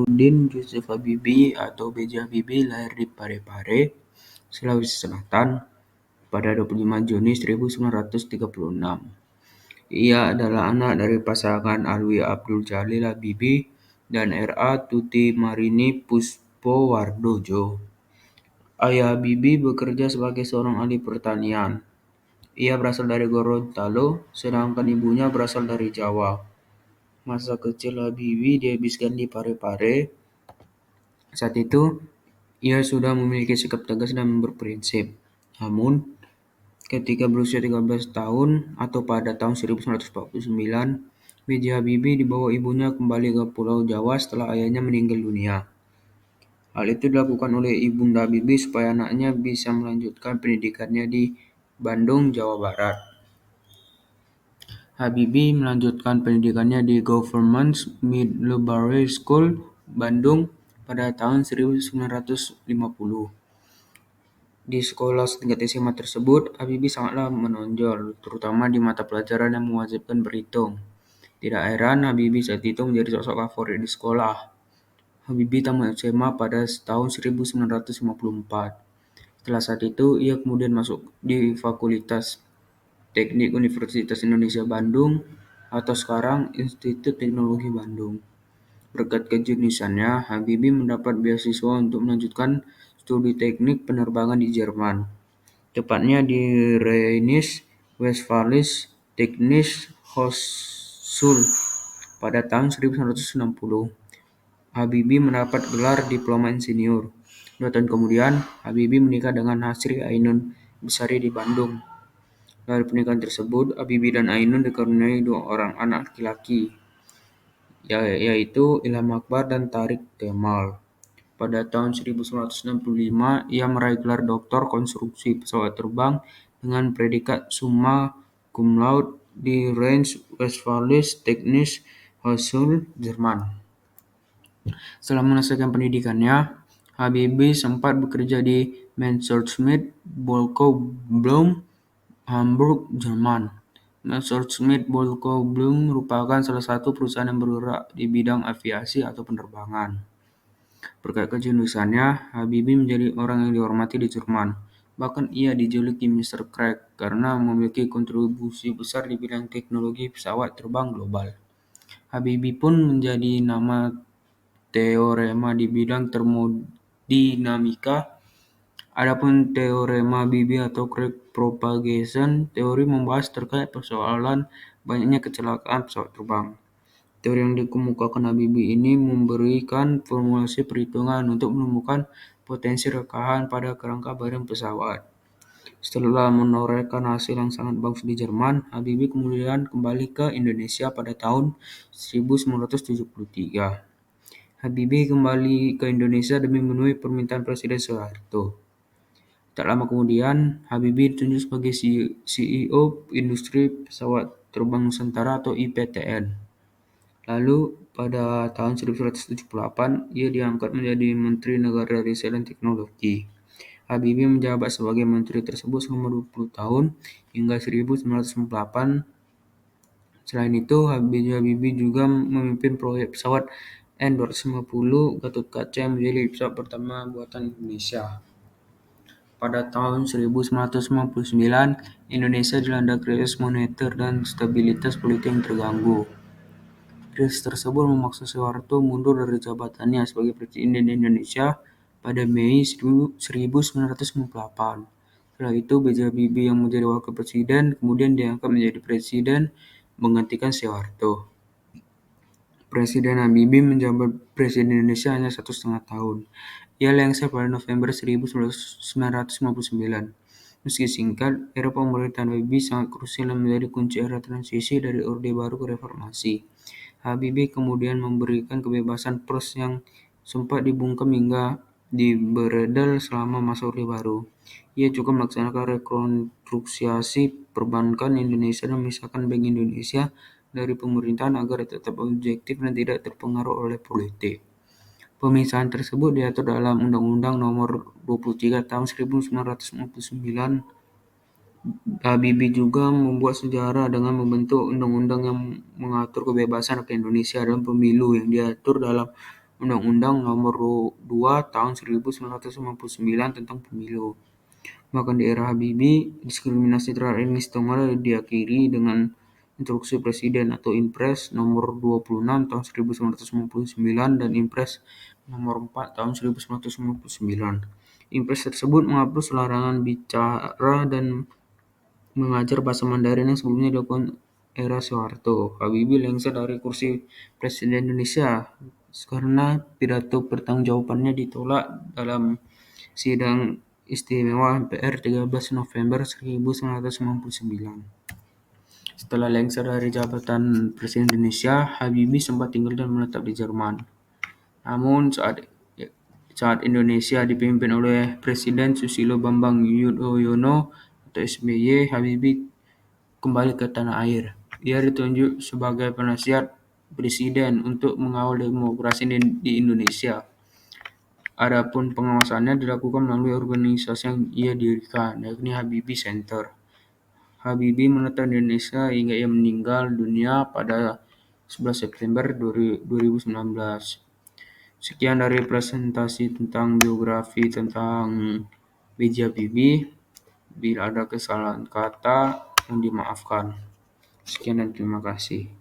Jamaluddin Yusuf Habibie atau B.J. Habibie lahir di Parepare, Sulawesi Selatan pada 25 Juni 1936. Ia adalah anak dari pasangan Alwi Abdul Jalil Habibie dan R.A. Tuti Marini Puspowardojo. Ayah Habibie bekerja sebagai seorang ahli pertanian. Ia berasal dari Gorontalo, sedangkan ibunya berasal dari Jawa. Masa kecil Habibie dihabiskan di Parepare. Saat itu, ia sudah memiliki sikap tegas dan berprinsip. Namun, ketika berusia 13 tahun atau pada tahun 1949, B.J. Habibie dibawa ibunya kembali ke Pulau Jawa setelah ayahnya meninggal dunia. Hal itu dilakukan oleh Ibunda Habibie supaya anaknya bisa melanjutkan pendidikannya di Bandung, Jawa Barat. Habibie melanjutkan pendidikannya di Government Middlebury School, Bandung pada tahun 1950. Di sekolah setingkat SMA tersebut, Habibie sangatlah menonjol, terutama di mata pelajaran yang mewajibkan berhitung. Tidak heran Habibie saat itu menjadi sosok favorit di sekolah. Habibie tamat SMA pada tahun 1954. Setelah saat itu, ia kemudian masuk di Fakultas Teknik Universitas Indonesia Bandung atau sekarang Institut Teknologi Bandung. Berkat kejeniusannya, Habibie mendapat beasiswa untuk melanjutkan studi teknik penerbangan di Jerman, tepatnya di Rheinisch-Westfälische Technische Hochschule pada tahun 1960. Habibie mendapat gelar diploma insinyur. 2 tahun kemudian, Habibie menikah dengan Hasri Ainun Besari di Bandung. Dari pernikahan tersebut, Habibie dan Ainun dikaruniai 2 orang anak laki-laki, yaitu Ilham Akbar dan Tharik Kemal. Pada tahun 1965, ia meraih gelar Doktor Konstruksi Pesawat Terbang dengan predikat Summa Cum Laude di Rheinisch-Westfälische Technische Hochschule, Jerman. Setelah menyelesaikan pendidikannya, Habibie sempat bekerja di Messerschmitt Bölkow-Blohm, Hamburg, Jerman. Messerschmitt Bölkow-Blohm merupakan salah satu perusahaan yang bergerak di bidang aviasi atau penerbangan. Berkat kejeniusannya, Habibie menjadi orang yang dihormati di Jerman. Bahkan ia dijuluki Mr. Crack karena memiliki kontribusi besar di bidang teknologi pesawat terbang global. Habibie pun menjadi nama teorema di bidang termodinamika. Adapun teorema Habibie atau Crack propagation teori membahas terkait persoalan banyaknya kecelakaan pesawat terbang. Teori yang dikemukakan Habibie ini memberikan formulasi perhitungan untuk menemukan potensi rekahan pada kerangka badan pesawat. Setelah menorehkan hasil yang sangat bagus di Jerman, Habibie kemudian kembali ke Indonesia pada tahun 1973. Habibie kembali ke Indonesia demi memenuhi permintaan Presiden Soeharto. Tak lama kemudian, Habibie ditunjuk sebagai CEO Industri Pesawat Terbang Nusantara atau IPTN. Lalu, pada tahun 1978, ia diangkat menjadi Menteri Negara Riset dan Teknologi. Habibie menjabat sebagai menteri tersebut selama 20 tahun hingga 1998. Selain itu, Habibie juga memimpin proyek pesawat N250 Gatot Kaca yang menjadi pesawat pertama buatan Indonesia. Pada tahun 1999, Indonesia dilanda krisis moneter dan stabilitas politik yang terganggu. Krisis tersebut memaksa Soeharto mundur dari jabatannya sebagai Presiden Indonesia pada Mei 1998. Setelah itu, B.J. Habibie yang menjadi wakil presiden kemudian diangkat menjadi presiden menggantikan Soeharto. Presiden Habibie menjabat Presiden Indonesia hanya 1,5 tahun. Ia lengser pada November 1999. Meski singkat, era pemerintahan Habibie sangat krusial dan menjadi kunci era transisi dari Orde Baru ke Reformasi. Habibie kemudian memberikan kebebasan pers yang sempat dibungkam hingga diberedel selama masa Orde Baru. Ia juga melaksanakan rekonstruksi perbankan Indonesia dan memisahkan Bank Indonesia dari pemerintahan agar tetap objektif dan tidak terpengaruh oleh politik. Pemisahan tersebut diatur dalam Undang-Undang Nomor 23 Tahun 1949. Habibie juga membuat sejarah dengan membentuk undang-undang yang mengatur kebebasan rakyat Indonesia dalam pemilu yang diatur dalam Undang-Undang Nomor 2 Tahun 1999 tentang Pemilu. Bahkan di era Habibie, diskriminasi terhadap etnis Tongara diakhiri dengan Instruksi Presiden atau Impres Nomor 26 Tahun 1999 dan Impres Nomor 4 Tahun 1999. Impres tersebut menghapus larangan bicara dan mengajar bahasa Mandarin yang sebelumnya dilakukan era Soeharto. Habibie lengser dari kursi Presiden Indonesia karena pidato pertanggungjawabannya ditolak dalam sidang istimewa MPR 13 November 1999. Setelah lengser dari jabatan Presiden Indonesia, Habibie sempat tinggal dan menetap di Jerman. Namun saat Indonesia dipimpin oleh Presiden Susilo Bambang Yudhoyono atau SBY, Habibie kembali ke tanah air. Ia ditunjuk sebagai penasihat presiden untuk mengawal demokrasi di Indonesia. Adapun pengawasannya dilakukan melalui organisasi yang ia dirikan, yakni Habibie Center. Habibie menetap di Indonesia hingga ia meninggal dunia pada 11 September 2019. Sekian dari presentasi tentang biografi tentang B.J. Habibie. Bila ada kesalahan kata, mohon dimaafkan. Sekian dan terima kasih.